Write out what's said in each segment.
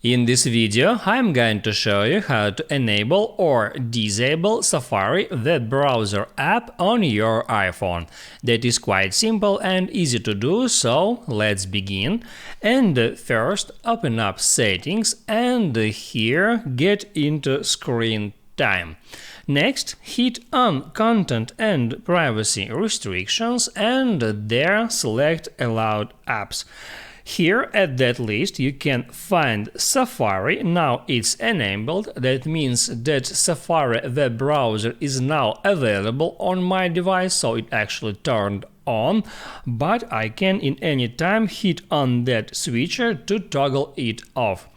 In this video, I'm going to show you how to enable or disable Safari web browser app on your iPhone. That is quite simple and easy to do, so let's begin. And first, open up Settings and here get into Screen Time. Next, hit on Content and Privacy Restrictions and there select Allowed Apps. Here at that list you can find Safari. Now it's enabled. That means that Safari web browser is now available on my device, so it actually turned on, but I can in any time hit on that switcher to toggle it off.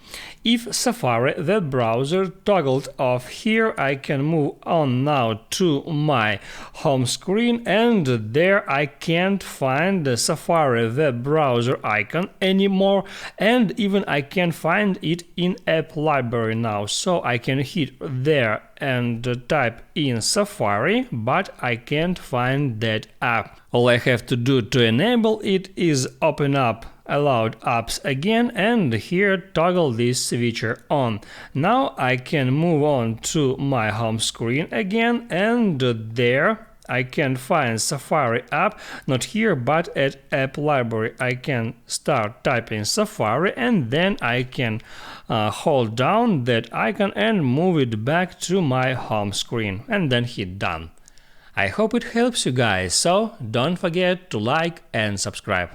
If Safari web browser toggled off here, I can move on now to my home screen and there I can't find the Safari web browser icon anymore, and even I can find it in app library now, so I can hit there and type in Safari, but I can't find that app. All I have to do to enable it is open up Allowed Apps again and here toggle this switcher on. Now I can move on to my home screen again and there I can find Safari app, not here but at app library. I can start typing Safari and then I can hold down that icon and move it back to my home screen and then hit done. I hope it helps you guys, so don't forget to like and subscribe.